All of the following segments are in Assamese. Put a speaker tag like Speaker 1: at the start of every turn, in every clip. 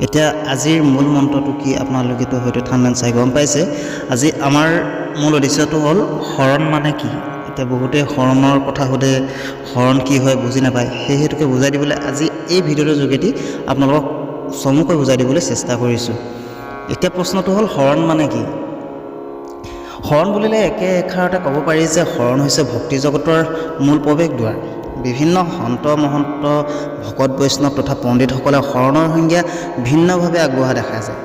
Speaker 1: এতিয়া আজিৰ মূল মন্ত্ৰটো কি আপোনালোকেতো হয়তো ঠাণ্ডা চাই গম পাইছে। আজি আমাৰ মূল উদ্দেশ্যটো হ'ল শৰণ মানে কি। এতিয়া বহুতে শৰণৰ কথা সোধে, শৰণ কি হয় বুজি নাপায়। সেই হেতুকে বুজাই দিবলৈ আজি এই ভিডিঅ'টোৰ যোগেদি আপোনালোকক চমুকৈ বুজাই দিবলৈ চেষ্টা কৰিছোঁ। এতিয়া প্ৰশ্নটো হ'ল শৰণ মানে কি। শৰণ বুলিলে একে এষাৰতে ক'ব পাৰি যে শৰণ হৈছে ভক্তি জগতৰ মূল প্ৰৱেশ দুৱাৰ। বিভিন্ন সন্ত মহন্ত ভকত বৈষ্ণৱ তথা পণ্ডিতসকলে শৰণৰ সংজ্ঞা ভিন্নভাৱে আগবঢ়া দেখা যায়।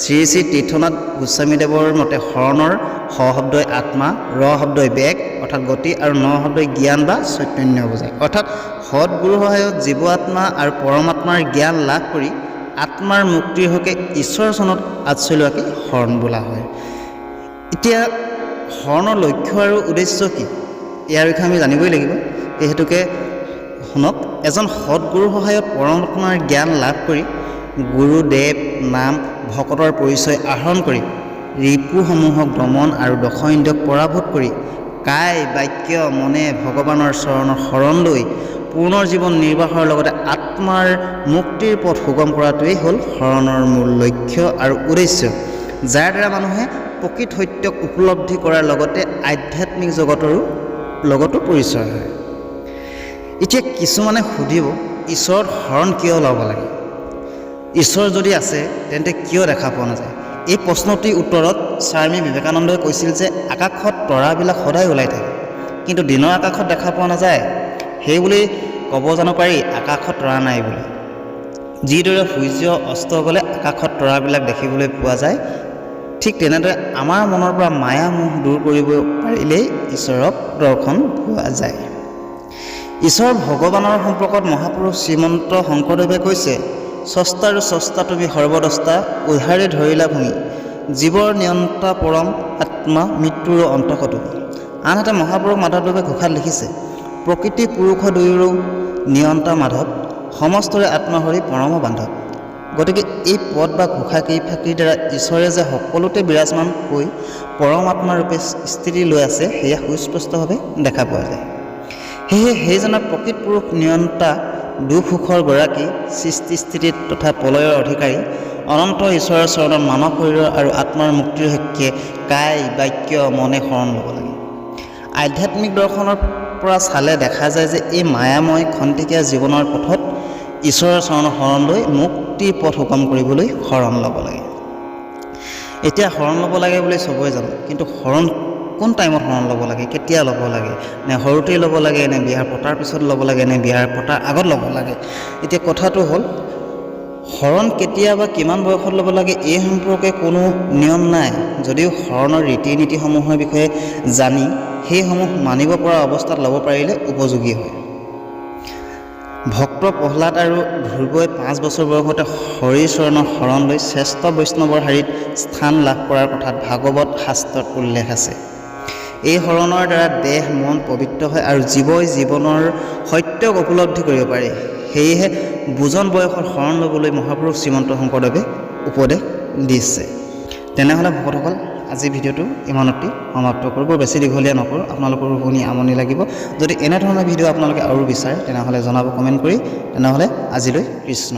Speaker 1: শ্ৰী শ্ৰী তীৰ্থনাথ গোস্বামীদেৱৰ মতে শৰণৰ শ শব্দই আত্মা, ৰ শব্দই বেগ অৰ্থাৎ গতি আৰু ন শব্দই জ্ঞান বা চৈতন্য বুজায়। অৰ্থাৎ সৎগুৰুৰ সহায়ত জীৱ আত্মা আৰু পৰমাত্মাৰ জ্ঞান লাভ কৰি আত্মাৰ মুক্তিৰ হকে ঈশ্বৰৰ চৰণত আশ্ৰয় লোৱাকে শৰণ বোলা হয়। এতিয়া শৰণৰ লক্ষ্য আৰু উদ্দেশ্য কি, ইয়াৰ বিষয়ে আমি জানিবই লাগিব। এই হেতুকে শুনক, এজন সৎগুৰুৰ সহায়ত পৰমাত্মাৰ জ্ঞান লাভ কৰি গুৰুদেৱ নাম ভকতৰ পৰিচয় আহৰণ কৰি ৰিপুসমূহক দমন আৰু দশ ইন্দ্ৰিয়ক পৰাভূত কৰি কায় বাক্য মনে ভগৱানৰ চৰণৰ শৰণ লৈ পূৰ্ণ জীৱন নিৰ্বাহৰ লগতে আত্মাৰ মুক্তিৰ পথ সুগম কৰাটোৱেই হ'ল শৰণৰ মূল লক্ষ্য আৰু উদ্দেশ্য, যাৰ দ্বাৰা মানুহে প্ৰকৃত সত্যক উপলব্ধি কৰাৰ লগতে আধ্যাত্মিক জগতৰো লগতো পৰিচয় হয়। এতিয়া কিছুমানে সুধিব, ঈশ্বৰৰ শৰণ কিয় ল'ব লাগে? ঈশ্বৰ যদি আছে তেন্তে কিয় দেখা পোৱা নাযায়? এই প্ৰশ্নটিৰ উত্তৰত স্বামী বিবেকানন্দই কৈছিল যে আকাশত তৰাবিলাক সদায় ওলাই থাকে, কিন্তু দিনৰ আকাশত দেখা পোৱা নাযায়। সেইবুলি ক'ব জানো পাৰি আকাশত তৰা নাই বুলি। যিদৰে সূৰ্য অস্ত গ'লে আকাশত তৰাবিলাক দেখিবলৈ পোৱা যায়, ঠিক তেনেদৰে আমাৰ মনৰ পৰা মায়া মোহ দূৰ কৰিব পাৰিলেই ঈশ্বৰক দৰ্শন পোৱা যায়। ঈশ্বৰ ভগৱানৰ সম্পৰ্কত মহাপুৰুষ শ্ৰীমন্ত শংকৰদেৱে কৈছে, স্ৰষ্টাৰো স্ৰষ্টা তুমি সৰ্বদ্ৰষ্টা, উধাৰে ধৰিলা ভূমি, জীৱৰ নিয়ন্তা পৰম আত্মা, মৃত্যুৰো অন্তক তুমি। আনহাতে মহাপুৰুষ মাধৱদেৱে ঘোষাত লিখিছে, প্ৰকৃতি পুৰুষ দুয়োৰো নিয়ন্তা মাধৱ, সমস্তৰে আত্মাহৰি পৰম বান্ধৱ। গতিকে এই পদ বা ঘোষা কেইফাঁকিৰ দ্বাৰা ঈশ্বৰে যে সকলোতে বিৰাজমান হৈ পৰমাত্মা ৰূপে স্থিতি লৈ আছে সেয়া সুস্পষ্টভাৱে দেখা পোৱা যায়। সেয়ে সেইজনা প্ৰকৃত পুৰুষ নিয়ন্তা দুখ সুখৰ গৰাকী, সৃষ্টি স্থিতিত তথা প্ৰলয়ৰ অধিকাৰী অনন্ত ঈশ্বৰৰ চৰণত মানৱ শৰীৰৰ আৰু আত্মাৰ মুক্তিৰ হকে কায় বাক্য মনে শৰণ ল'ব লাগে। আধ্যাত্মিক দৰ্শনৰ পৰা চালে দেখা যায় যে এই মায়াময় খন্তেকীয়া জীৱনৰ পথত ঈশ্বৰৰ চৰণৰ শৰণ লৈ মুক্তিৰ পথ সুগম কৰিবলৈ শৰণ ল'ব লাগে। এতিয়া শৰণ ল'ব লাগে বুলি চবৰে জানো, কিন্তু শৰণ কোন টাইমত শৰণ ল'ব লাগে, কেতিয়া ল'ব লাগে, নে সৰুতেই ল'ব লাগে, নে বিয়াৰ পতাৰ পিছত ল'ব লাগে, নে বিয়াৰ পতাৰ আগত ল'ব লাগে? এতিয়া কথাটো হ'ল, শৰণ কেতিয়া বা কিমান বয়সত ল'ব লাগে এই সম্পৰ্কে কোনো নিয়ম নাই, যদিও শৰণৰ ৰীতি নীতিসমূহৰ বিষয়ে জানি সেইসমূহ মানিব পৰা অৱস্থাত ল'ব পাৰিলে উপযোগী হয়। ভক্ত প্ৰহ্লাদ আৰু ধ্ৰুৱই 5 বছৰ বয়সতে হৰি চৰণৰ শৰণ লৈ শ্ৰেষ্ঠ বৈষ্ণৱৰ শাৰীত স্থান লাভ কৰাৰ কথাত ভাগৱত শাস্ত্ৰত উল্লেখ আছে। এই শৰণৰ দ্বাৰা দেহ মন পবিত্ৰ হয় আৰু জীৱই জীৱনৰ সত্যক উপলব্ধি কৰিব পাৰে। সেয়েহে বুজন বয়সত শৰণ ল'বলৈ মহাপুৰুষ শ্ৰীমন্ত শংকৰদেৱে উপদেশ দিছে। তেনেহ'লে ভকতসকল, আজি ভিডিঅ'টো ইমানতে সমাপ্ত কৰোঁ। বৰ বেছি দীঘলীয়া নকৰোঁ, আপোনালোকৰো শুনি আমনি লাগিব। যদি এনেধৰণৰ ভিডিঅ' আপোনালোকে আৰু বিচাৰে তেনেহ'লে জনাব কমেণ্ট কৰি। তেনেহ'লে আজিলৈ কৃষ্ণ।